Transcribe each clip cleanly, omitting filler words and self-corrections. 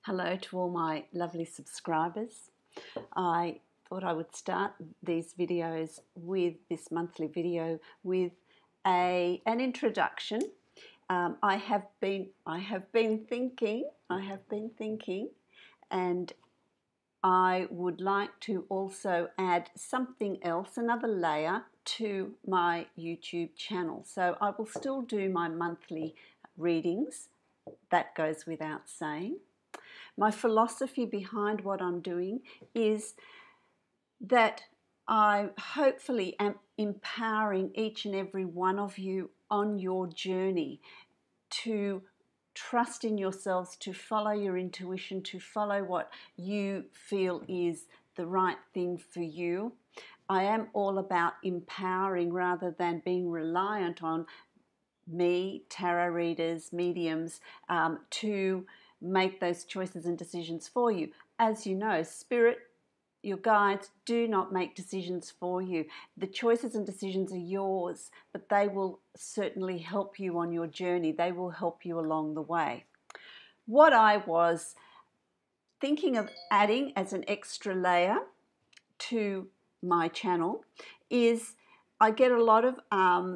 Hello to all my lovely subscribers. I thought I would start these videos with this monthly video with an introduction. I have been thinking, and I would like to also add something else, another layer to my YouTube channel. So I will still do my monthly readings. That goes without saying. My philosophy behind what I'm doing is that I hopefully am empowering each and every one of you on your journey to trust in yourselves, to follow your intuition, to follow what you feel is the right thing for you. I am all about empowering rather than being reliant on me, tarot readers, mediums, to make those choices and decisions for you. As you know, Spirit, your guides do not make decisions for you. The choices and decisions are yours, but they will certainly help you on your journey. They will help you along the way. What I was thinking of adding as an extra layer to my channel is I get a lot of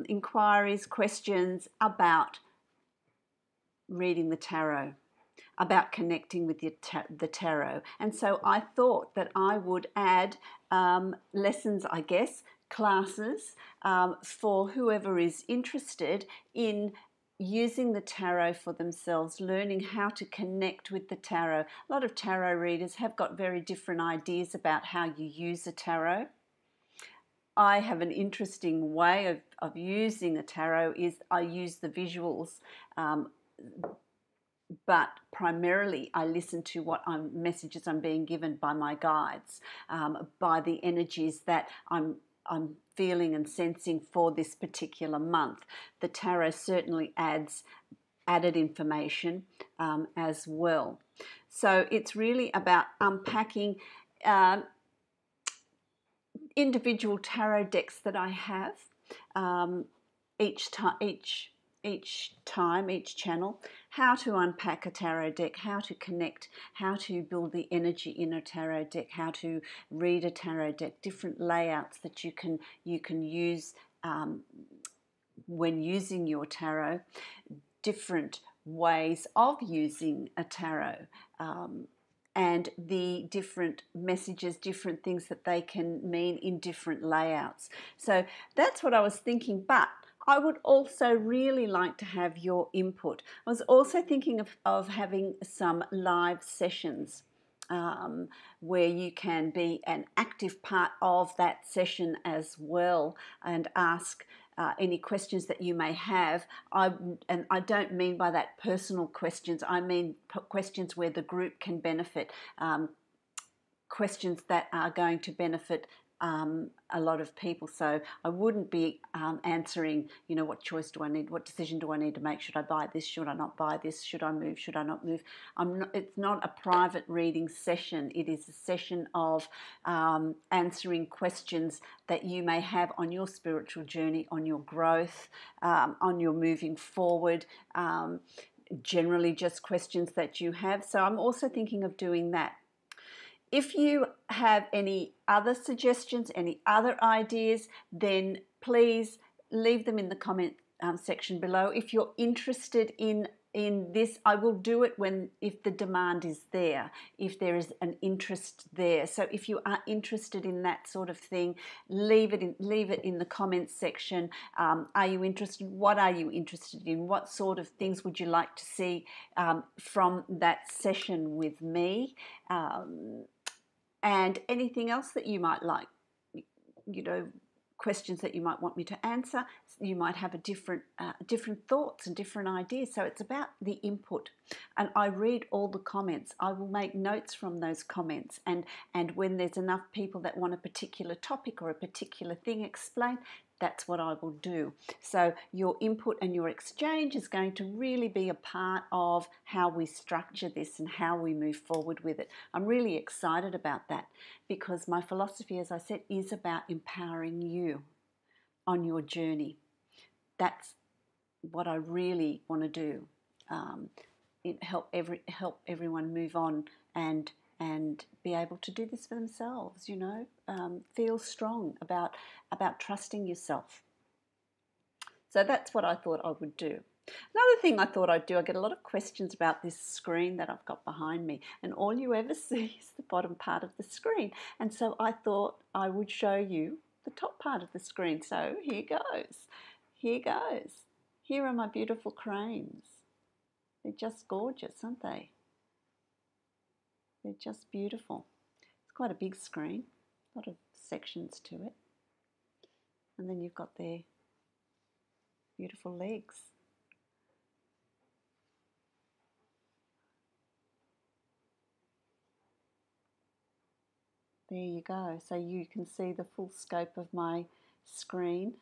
inquiries, questions about reading the tarot, about connecting with the tarot. And so I thought that I would add lessons, I guess, classes for whoever is interested in using the tarot for themselves, learning how to connect with the tarot. A lot of tarot readers have got very different ideas about how you use the tarot. I have an interesting way of using a tarot is I use the visuals, but primarily I listen to what messages I'm being given by my guides, by the energies that I'm feeling and sensing for this particular month. The tarot certainly adds added information as well. So it's really about unpacking individual tarot decks that I have each channel, how to unpack a tarot deck, how to connect, how to build the energy in a tarot deck, how to read a tarot deck, different layouts that you can use when using your tarot, different ways of using a tarot, and the different messages, different things that they can mean in different layouts. So that's what I was thinking, but I would also really like to have your input. I was also thinking of having some live sessions where you can be an active part of that session as well and ask any questions that you may have. And I don't mean by that personal questions, I mean questions where the group can benefit, questions that are going to benefit a lot of people. So I wouldn't be answering, you know, what choice do I need, what decision do I need to make, should I buy this, should I not buy this, should I move, should I not move. It's not a private reading session, it is a session of answering questions that you may have on your spiritual journey, on your growth, on your moving forward, generally just questions that you have. So I'm also thinking of doing that. If you have any other suggestions, any other ideas, then please leave them in the comment section below. If you're interested in this, I will do it if the demand is there, if there is an interest there. So if you are interested in that sort of thing, leave it in the comments section. Are you interested? What are you interested in? What sort of things would you like to see from that session with me? And anything else that you might like, you know, questions that you might want me to answer. You might have a different thoughts and different ideas. So it's about the input. And I read all the comments. I will make notes from those comments. And when there's enough people that want a particular topic or a particular thing explained, that's what I will do. So your input and your exchange is going to really be a part of how we structure this and how we move forward with it. I'm really excited about that because my philosophy, as I said, is about empowering you on your journey. That's what I really want to do. help everyone move on and be able to do this for themselves. You know, feel strong about trusting yourself. So that's what I thought I would do. Another thing I thought I'd do, I get a lot of questions about this screen that I've got behind me, and all you ever see is the bottom part of the screen. And so I thought I would show you the top part of the screen. So here goes. Here goes. Here are my beautiful cranes. They're just gorgeous, aren't they? They're just beautiful. It's quite a big screen, a lot of sections to it. And then you've got their beautiful legs. There you go. So you can see the full scope of my screen.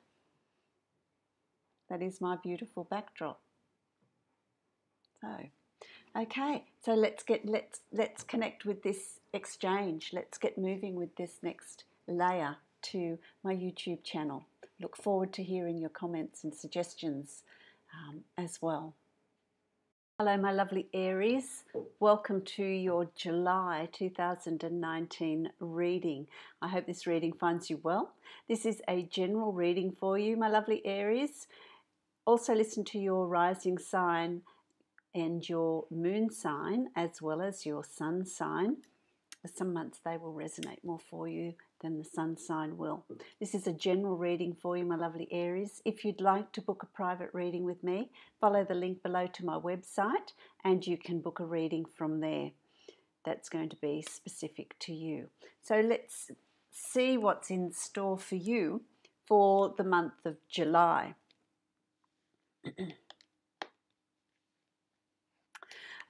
That is my beautiful backdrop. So, okay. So let's connect with this exchange. Let's get moving with this next layer to my YouTube channel. Look forward to hearing your comments and suggestions as well. Hello, my lovely Aries. Welcome to your July 2019 reading. I hope this reading finds you well. This is a general reading for you, my lovely Aries. Also listen to your rising sign and your moon sign, as well as your sun sign. For some months they will resonate more for you than the sun sign will. This is a general reading for you, my lovely Aries. If you'd like to book a private reading with me, follow the link below to my website and you can book a reading from there. That's going to be specific to you. So let's see what's in store for you for the month of July.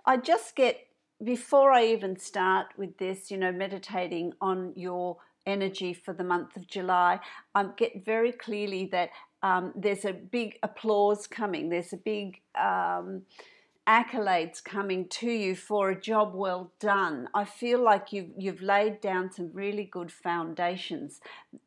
I just get, before I even start with this, you know, meditating on your energy for the month of July, I get very clearly that there's a big applause coming. There's a big accolades coming to you for a job well done. I feel like you've laid down some really good foundations.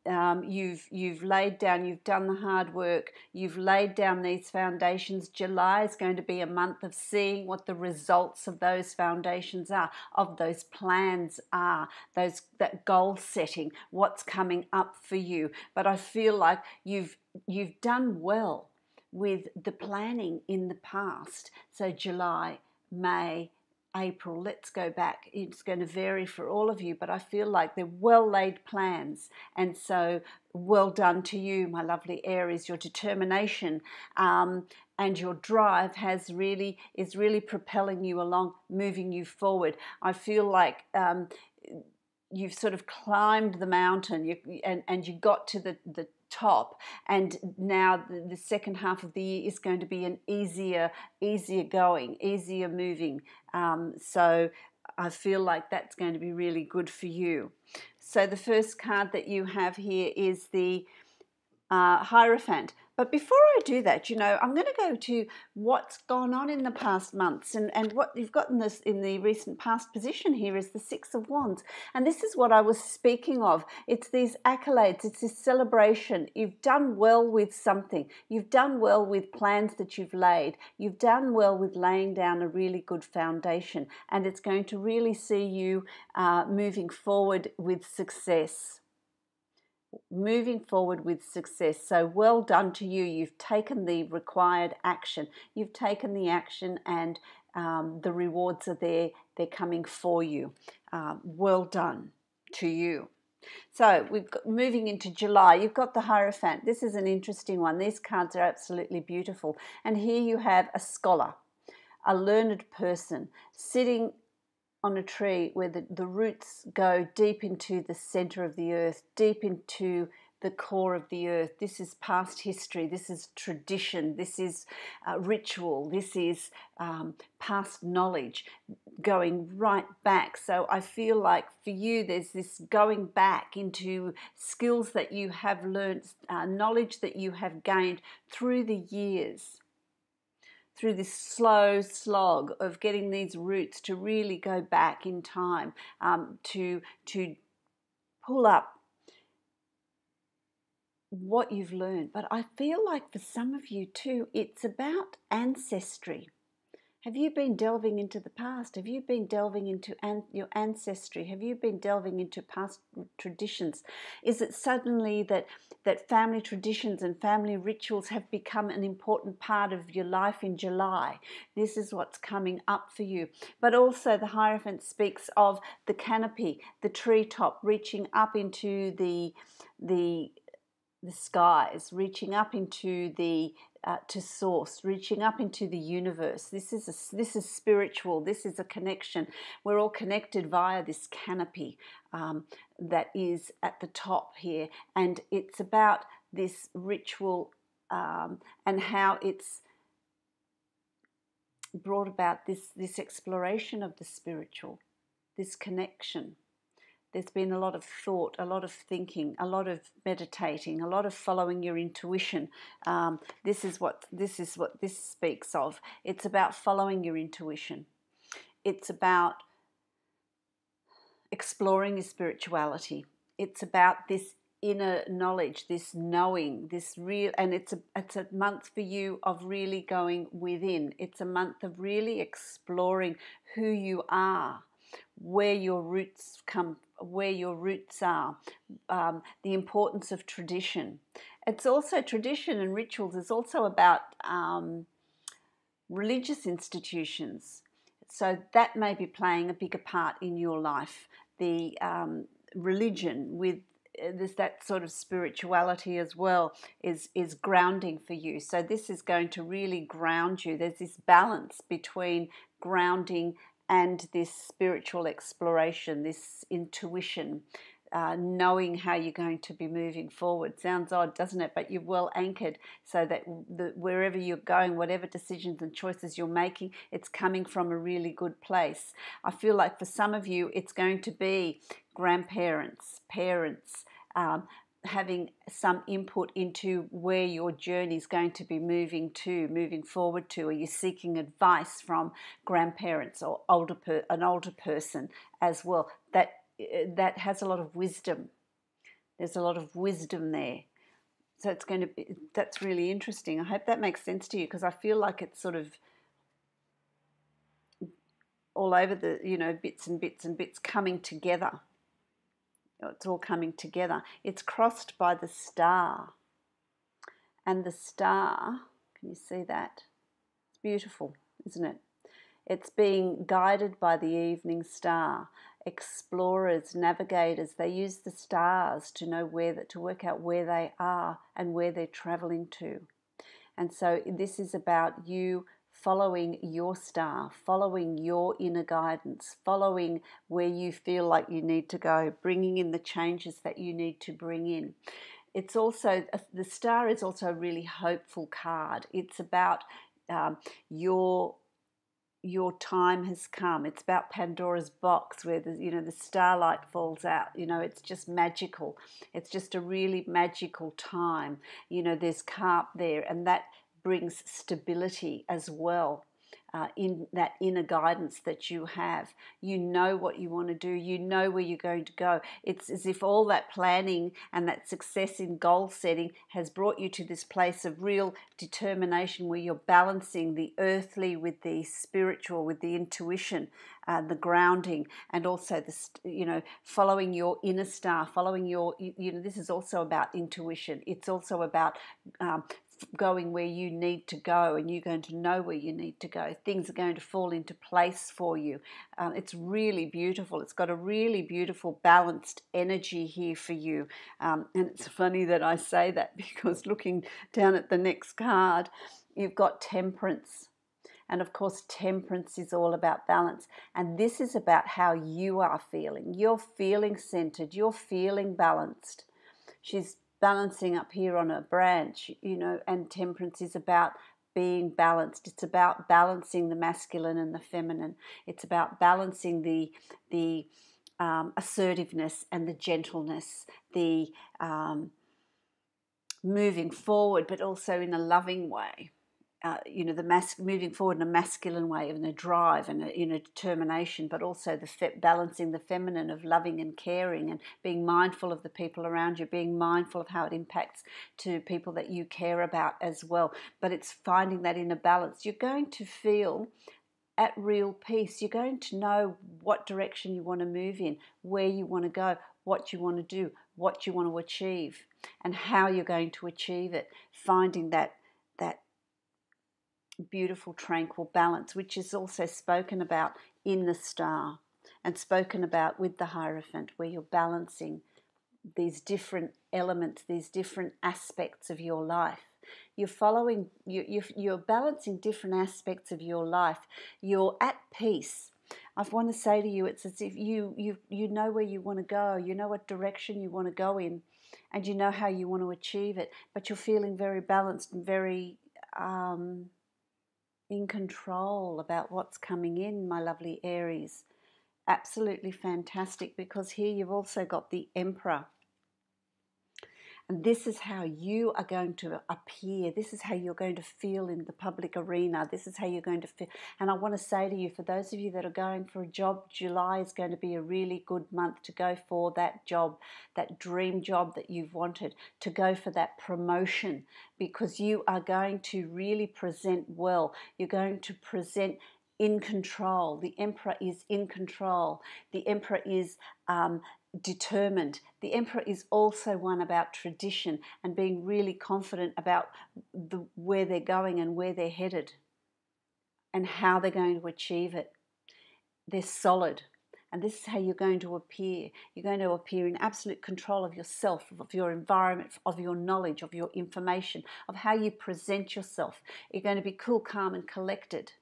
You've laid down, you've done the hard work, you've laid down these foundations. July is going to be a month of seeing what the results of those foundations are, of those plans are, that goal setting, what's coming up for you. But I feel like you've done well with the planning in the past. So July, May, April, let's go back. It's going to vary for all of you, but I feel like they're well laid plans. And so well done to you, my lovely Aries. Your determination and your drive is really propelling you along, moving you forward. I feel like you've sort of climbed the mountain and you got to the top, and now the second half of the year is going to be an easier going, easier moving. So I feel like that's going to be really good for you. So the first card that you have here is the Hierophant. But before I do that, you know, I'm going to go to what's gone on in the past months, and what you've got in the recent past position here is the Six of Wands. And this is what I was speaking of. It's these accolades, it's this celebration. You've done well with something. You've done well with plans that you've laid. You've done well with laying down a really good foundation, and it's going to really see you moving forward with success. Moving forward with success. So well done to you. You've taken the required action. You've taken the action, and the rewards are there. They're coming for you. Well done to you. So we've got, moving into July, you've got the Hierophant. This is an interesting one. These cards are absolutely beautiful. And here you have a scholar, a learned person sitting on a tree where the roots go deep into the center of the earth, deep into the core of the earth. This is past history. This is tradition. This is ritual. This is past knowledge going right back. So I feel like for you, there's this going back into skills that you have learned, knowledge that you have gained through the years, through this slow slog of getting these roots to really go back in time, to pull up what you've learned. But I feel like for some of you too, it's about ancestry. Have you been delving into the past? Have you been delving into your ancestry? Have you been delving into past traditions? Is it suddenly that family traditions and family rituals have become an important part of your life in July? This is what's coming up for you. But also the Hierophant speaks of the canopy, the treetop, reaching up into the skies, reaching up into to source, reaching up into the universe. This is spiritual. This is a connection. We're all connected via this canopy that is at the top here, and it's about this ritual and how it's brought about this exploration of the spiritual, this connection. There's been a lot of thought, a lot of thinking, a lot of meditating, a lot of following your intuition. This is what this speaks of. It's about following your intuition. It's about exploring your spirituality. It's about this inner knowledge, this knowing, this real, and it's a month for you of really going within. It's a month of really exploring who you are, where your roots are, the importance of tradition. It's also tradition and rituals is also about religious institutions. So that may be playing a bigger part in your life. The religion with there's that sort of spirituality as well is grounding for you. So this is going to really ground you. There's this balance between grounding and this spiritual exploration, this intuition, knowing how you're going to be moving forward. Sounds odd, doesn't it? But you're well anchored so that wherever you're going, whatever decisions and choices you're making, it's coming from a really good place. I feel like for some of you, it's going to be grandparents, parents, having some input into where your journey is going to be moving forward to. Are you seeking advice from grandparents or an older person as well? That has a lot of wisdom. There's a lot of wisdom there. So that's really interesting. I hope that makes sense to you, because I feel like it's sort of all over the, bits and bits and bits coming together. It's all coming together. It's crossed by the star. And the star, can you see that? It's beautiful, isn't it? It's being guided by the evening star. Explorers, navigators, they use the stars to know to work out where they are and where they're traveling to. And so this is about you following your star, following your inner guidance, following where you feel like you need to go, bringing in the changes that you need to bring in. It's also, the star is also a really hopeful card. It's about your time has come. It's about Pandora's box, where the starlight falls out. It's just magical. It's just a really magical time. There's carp there, and that brings stability as well. In that inner guidance that you have. You know what you want to do. You know where you're going to go. It's as if all that planning and that success in goal setting has brought you to this place of real determination, where you're balancing the earthly with the spiritual, with the intuition, the grounding, and also following your inner star, following your, this is also about intuition. It's also about going where you need to go, and you're going to know where you need to go. Things are going to fall into place for you. It's really beautiful. It's got a really beautiful balanced energy here for you. And it's funny that I say that, because looking down at the next card, you've got Temperance. And of course, Temperance is all about balance. And this is about how you are feeling. You're feeling centered. You're feeling balanced. She's balancing up here on a branch, and Temperance is about being balanced. It's about balancing the masculine and the feminine. It's about balancing the assertiveness and the gentleness, the moving forward, but also in a loving way. Moving forward in a masculine way, in a drive and a determination, but also balancing the feminine of loving and caring, and being mindful of the people around you, being mindful of how it impacts to people that you care about as well. But it's finding that inner balance. You're going to feel at real peace. You're going to know what direction you want to move in, where you want to go, what you want to do, what you want to achieve, and how you're going to achieve it. Finding that beautiful, tranquil balance, which is also spoken about in the star and spoken about with the Hierophant, where you're balancing these different elements, these different aspects of your life. You're following, you're balancing different aspects of your life. You're at peace. I want to say to you, it's as if you know where you want to go, you know what direction you want to go in, and you know how you want to achieve it, but you're feeling very balanced and very in control about what's coming in, my lovely Aries. Absolutely fantastic, because here you've also got the Emperor. And this is how you are going to appear. This is how you're going to feel in the public arena. This is how you're going to feel. And I want to say to you, for those of you that are going for a job, July is going to be a really good month to go for that job, that dream job that you've wanted, to go for that promotion, because you are going to really present well. You're going to present in control. The Emperor is in control. The Emperor is determined. The Emperor is also one about tradition and being really confident about where they're going and where they're headed and how they're going to achieve it. They're solid. And this is how you're going to appear. You're going to appear in absolute control of yourself, of your environment, of your knowledge, of your information, of how you present yourself. You're going to be cool, calm, and collected.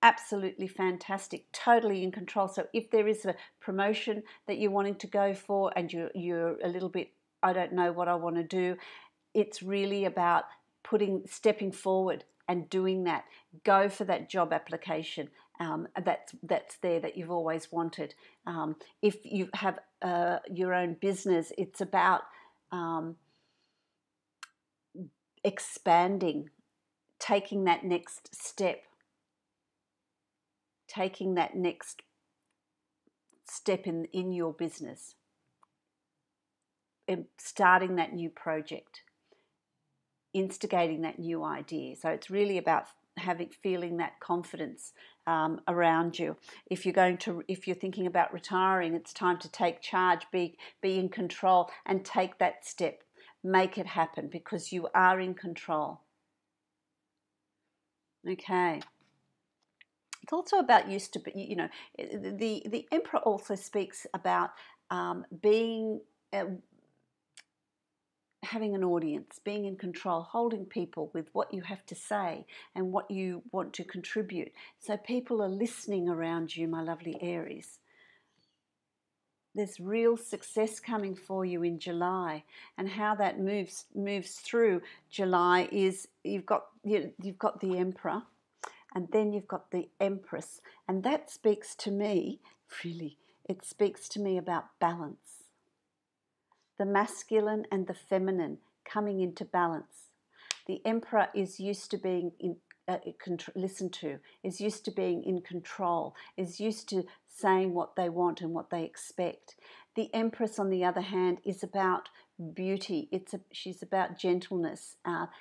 Absolutely fantastic, totally in control. So if there is a promotion that you're wanting to go for and you're a little bit, I don't know what I want to do, it's really about stepping forward and doing that. Go for that job application that's there, that you've always wanted. If you have your own business, it's about expanding, taking that next step. Taking that next step in your business, starting that new project, instigating that new idea. So it's really about feeling that confidence around you. If you're thinking about retiring, it's time to take charge, be in control, and take that step. Make it happen, because you are in control. Okay. It's also about the Emperor also speaks about being, having an audience, being in control, holding people with what you have to say and what you want to contribute. So people are listening around you, my lovely Aries. There's real success coming for you in July, and how that moves through July is you've got the Emperor. And then you've got the Empress. And that speaks to me, really, it speaks to me about balance. The masculine and the feminine coming into balance. The Emperor is used to being listened to, is used to being in control, is used to saying what they want and what they expect. The Empress, on the other hand, is about beauty. She's about gentleness.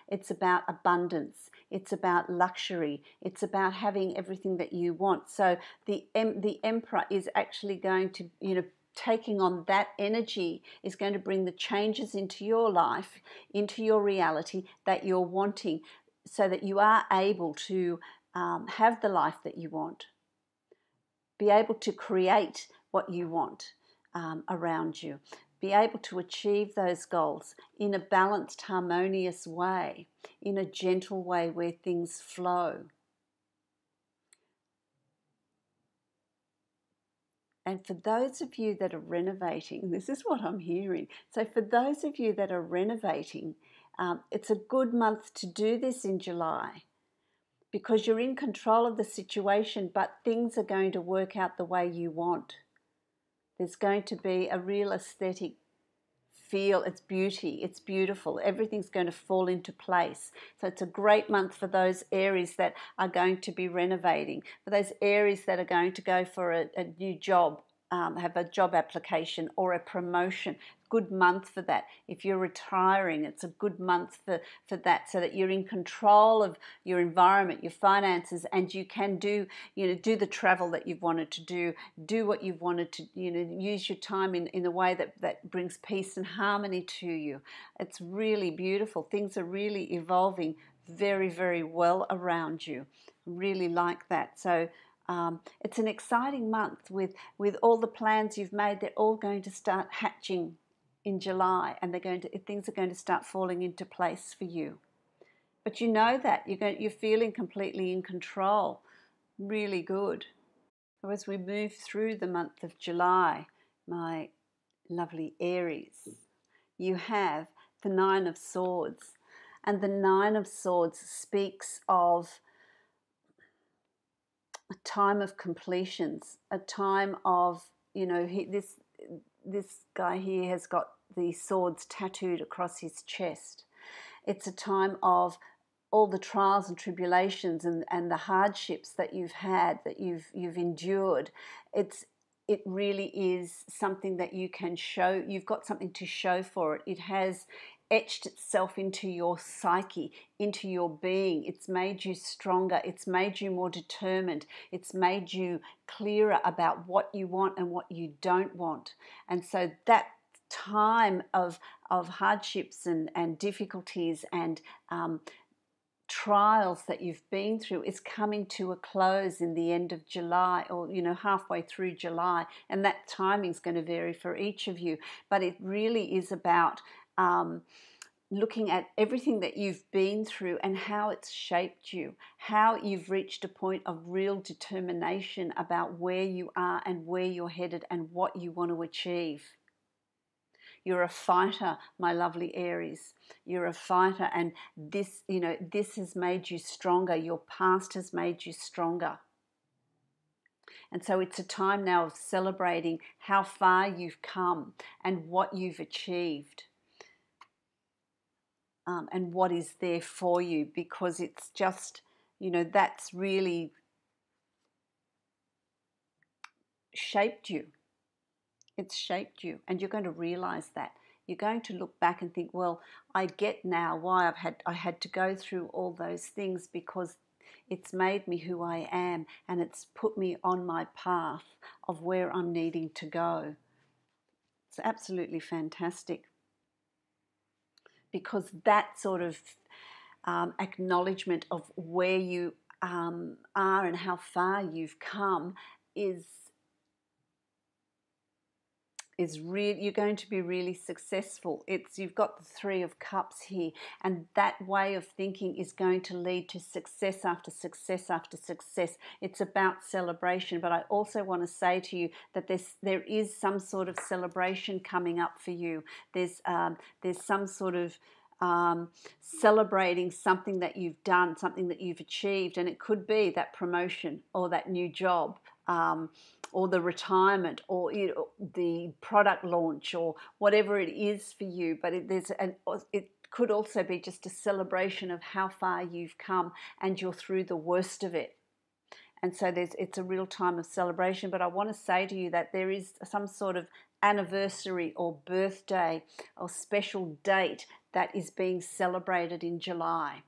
It's about abundance. It's about luxury. It's about having everything that you want. So the Emperor is actually going to, taking on that energy is going to bring the changes into your life, into your reality that you're wanting, so that you are able to have the life that you want, be able to create what you want around you, be able to achieve those goals in a balanced, harmonious way, in a gentle way where things flow. And for those of you that are renovating, this is what I'm hearing. So for those of you that are renovating, it's a good month to do this in July, because you're in control of the situation, but things are going to work out the way you want. There's going to be a real aesthetic feel. It's beauty. It's beautiful. Everything's going to fall into place. So it's a great month for those Aries that are going to be renovating, for those Aries that are going to go for a new job, have a job application or a promotion. Good month for that. If you're retiring, it's a good month for that, so that you're in control of your environment, your finances, and you can do the travel that you've wanted to do what you've wanted to, use your time in a way that brings peace and harmony to you. It's really beautiful. Things are really evolving very, very well around you. Really like that. So it's an exciting month with all the plans you've made. They're all going to start hatching in July, and things are going to start falling into place for you. But you know that you're feeling completely in control. Really good. So as we move through the month of July, my lovely Aries, you have the Nine of Swords, and the Nine of Swords speaks of a time of completions, a time of, this guy here has got the swords tattooed across his chest. It's a time of all the trials and tribulations and the hardships that you've had, that you've endured. It really is something that you can show. You've got something to show for it. It has etched itself into your psyche, into your being. It's made you stronger. It's made you more determined. It's made you clearer about what you want and what you don't want. And so that time of hardships and difficulties and trials that you've been through is coming to a close in the end of July, or halfway through July, and that timing is going to vary for each of you, but it really is about looking at everything that you've been through and how it's shaped you, how you've reached a point of real determination about where you are and where you're headed and what you want to achieve. You're a fighter, my lovely Aries. You're a fighter, and this has made you stronger. Your past has made you stronger. And so it's a time now of celebrating how far you've come and what you've achieved, and what is there for you, because it's just, that's really shaped you. It's shaped you, and you're going to realize that. You're going to look back and think, well, I get now why I had to go through all those things, because it's made me who I am, and it's put me on my path of where I'm needing to go. It's absolutely fantastic, because that sort of acknowledgement of where you are and how far you've come is you're going to be really successful. You've got the Three of Cups here, and that way of thinking is going to lead to success after success after success. It's about celebration, but I also want to say to you that there is some sort of celebration coming up for you. There's some sort of celebrating something that you've done, something that you've achieved, and it could be that promotion or that new job, or the retirement, or the product launch, or whatever it is for you. But it could also be just a celebration of how far you've come, and you're through the worst of it. And so it's a real time of celebration. But I want to say to you that there is some sort of anniversary or birthday or special date that is being celebrated in July.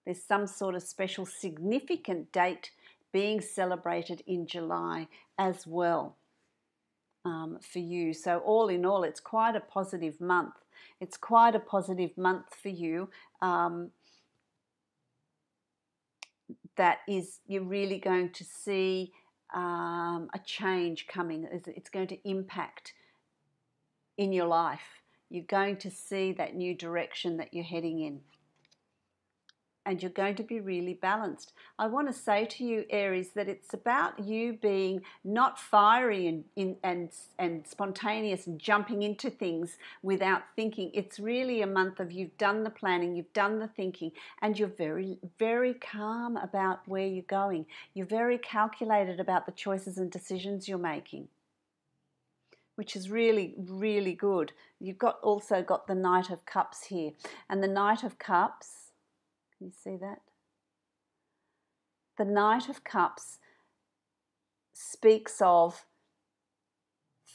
There's some sort of special significant date being celebrated in July as well, for you. So all in all, it's quite a positive month. It's quite a positive month for you. That is, you're really going to see a change coming. It's going to impact in your life. You're going to see that new direction that you're heading in, and you're going to be really balanced. I want to say to you, Aries, that it's about you being not fiery and spontaneous and jumping into things without thinking. It's really a month of you've done the planning, you've done the thinking, and you're very, very calm about where you're going. You're very calculated about the choices and decisions you're making, which is really, really good. You've also got the Knight of Cups here, and the Knight of Cups, can you see that? The Knight of Cups speaks of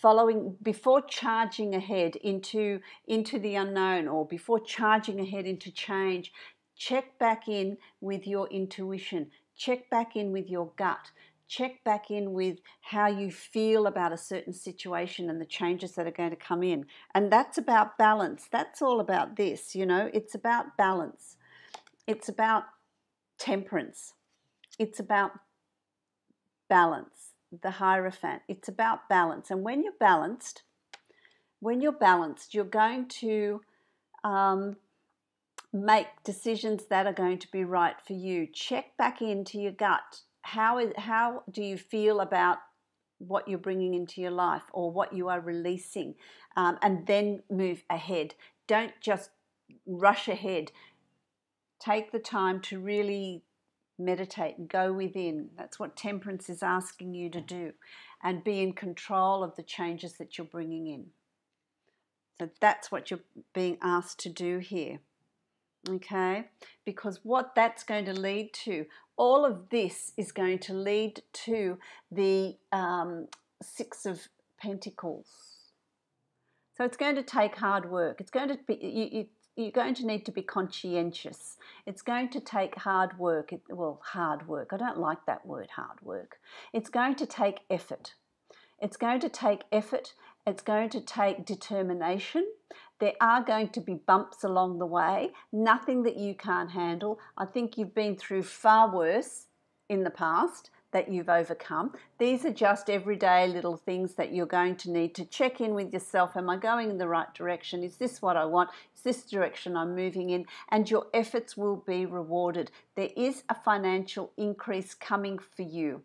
following, before charging ahead into the unknown, or before charging ahead into change, check back in with your intuition, check back in with your gut, check back in with how you feel about a certain situation and the changes that are going to come in. And that's about balance. That's all about this, you know. It's about balance. It's about temperance. It's about balance. The Hierophant. It's about balance. And when you're balanced, you're going to make decisions that are going to be right for you. Check back into your gut. How do you feel about what you're bringing into your life, or what you are releasing, and then move ahead. Don't just rush ahead. Take the time to really meditate and go within. That's what temperance is asking you to do, and be in control of the changes that you're bringing in. So that's what you're being asked to do here. Okay, because what that's going to lead to, all of this is going to lead to the Six of Pentacles. So it's going to take hard work. It's going to be, you're going to need to be conscientious. It's going to take hard work. Hard work. I don't like that word, hard work. It's going to take effort. It's going to take effort. It's going to take determination. There are going to be bumps along the way, nothing that you can't handle. I think you've been through far worse in the past that you've overcome. These are just everyday little things that you're going to need to check in with yourself. Am I going in the right direction? Is this what I want? Is this direction I'm moving in? And your efforts will be rewarded. There is a financial increase coming for you.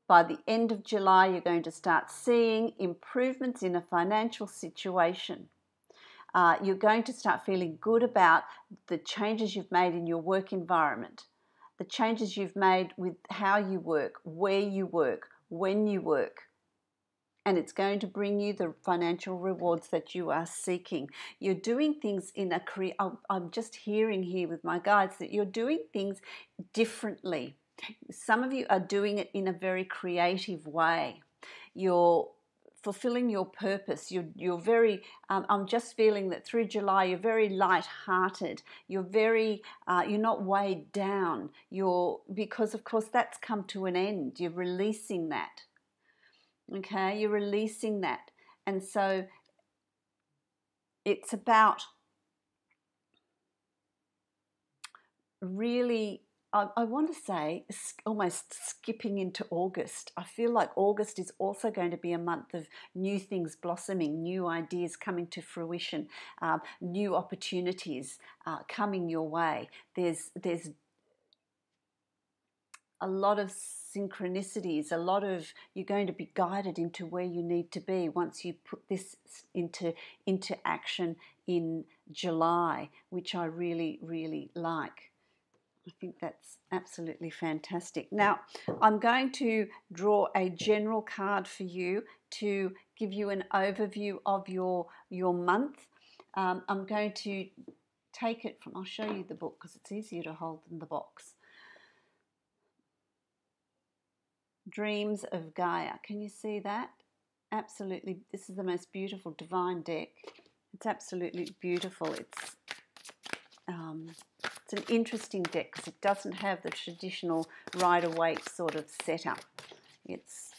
By the end of July, you're going to start seeing improvements in a financial situation. You're going to start feeling good about the changes you've made in your work environment, the changes you've made with how you work, where you work, when you work. And it's going to bring you the financial rewards that you are seeking. You're doing things in a I'm just hearing here with my guides that you're doing things differently. Some of you are doing it in a very creative way. You're fulfilling your purpose. You're very, I'm just feeling that through July, you're very light-hearted. You're very, you're not weighed down. Because of course that's come to an end. You're releasing that. Okay, you're releasing that. And so it's about really, I want to say, almost skipping into August. I feel like August is also going to be a month of new things blossoming, new ideas coming to fruition, new opportunities coming your way. There's a lot of synchronicities, you're going to be guided into where you need to be once you put this into action in July, which I really, really like. I think that's absolutely fantastic. Now, I'm going to draw a general card for you to give you an overview of your month. I'm going to take it from, I'll show you the book because it's easier to hold than the box. Dreams of Gaia. Can you see that? Absolutely. This is the most beautiful divine deck. It's absolutely beautiful. It's an interesting deck because it doesn't have the traditional Rider-Waite sort of setup. It's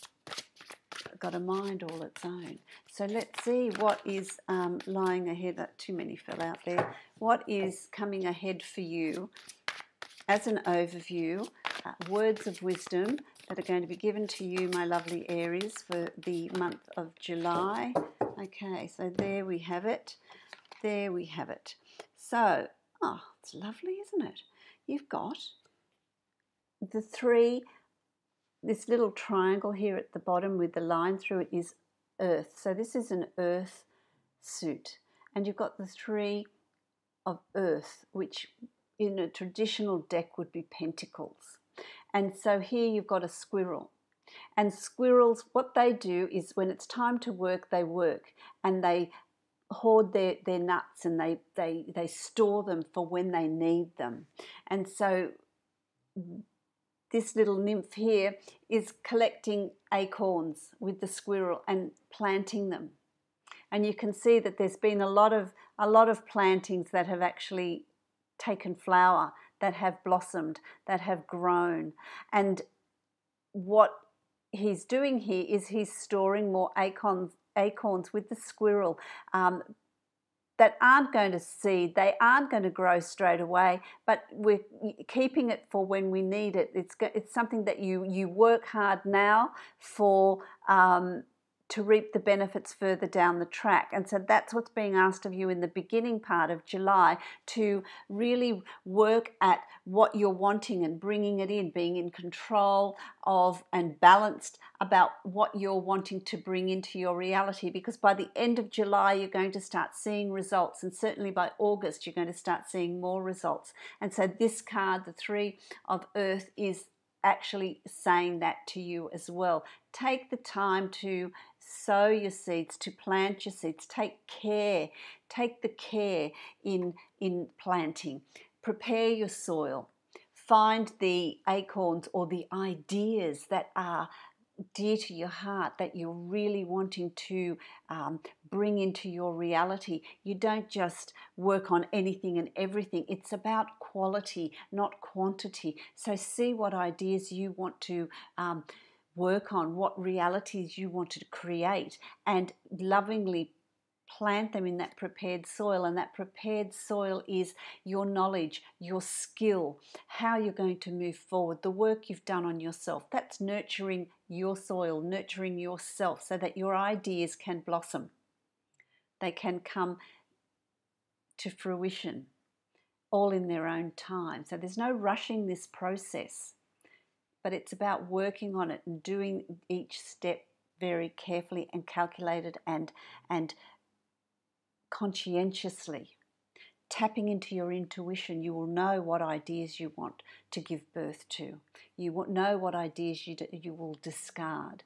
got a mind all its own. So let's see what is lying ahead. Too many fell out there. What is coming ahead for you as an overview? Words of wisdom that are going to be given to you, my lovely Aries, for the month of July. Okay, so there we have it. There we have it. So, oh, it's lovely, isn't it? You've got the three, this little triangle here at the bottom with the line through it is earth. So this is an earth suit. And you've got the three of earth, which in a traditional deck would be pentacles. And so here you've got a squirrel. And squirrels, what they do is when it's time to work, they work. And they hoard their nuts and they store them for when they need them. And so this little nymph here is collecting acorns with the squirrel and planting them. And you can see that there's been a lot of plantings that have actually taken flower, that have blossomed, that have grown. And what he's doing here is he's storing more acorns with the squirrel that aren't going to seed. They aren't going to grow straight away, but we're keeping it for when we need it. It's something that you work hard now for, to reap the benefits further down the track. And so that's what's being asked of you in the beginning part of July, to really work at what you're wanting and bringing it in, being in control of and balanced about what you're wanting to bring into your reality, because by the end of July you're going to start seeing results, and certainly by August you're going to start seeing more results. And so this card, the Three of Earth, is actually saying that to you as well. Take the time to sow your seeds, to plant your seeds. Take care. Take the care in planting. Prepare your soil. Find the acorns or the ideas that are dear to your heart, that you're really wanting to bring into your reality. You don't just work on anything and everything. It's about quality, not quantity. So see what ideas you want to work on, what realities you want to create, and lovingly plant them in that prepared soil. And that prepared soil is your knowledge, your skill, how you're going to move forward, the work you've done on yourself. That's nurturing your soil, nurturing yourself, so that your ideas can blossom. They can come to fruition all in their own time. So there's no rushing this process, but it's about working on it and doing each step very carefully and calculated and conscientiously. Tapping into your intuition, you will know what ideas you want to give birth to. You will know what ideas you will discard,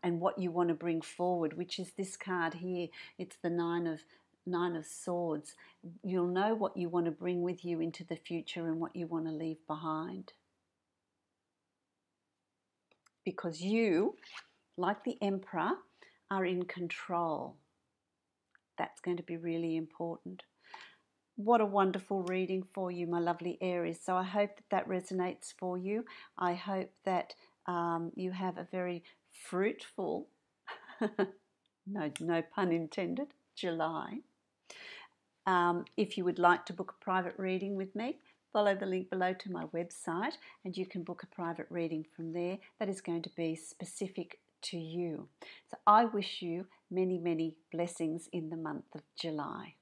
and what you want to bring forward, which is this card here. It's the Nine of Swords. You'll know what you want to bring with you into the future and what you want to leave behind. Because you, like the Emperor, are in control. That's going to be really important. What a wonderful reading for you, my lovely Aries. So I hope that resonates for you. I hope that you have a very fruitful, no pun intended, July. If you would like to book a private reading with me, follow the link below to my website and you can book a private reading from there that is going to be specific to you. So I wish you many, many blessings in the month of July.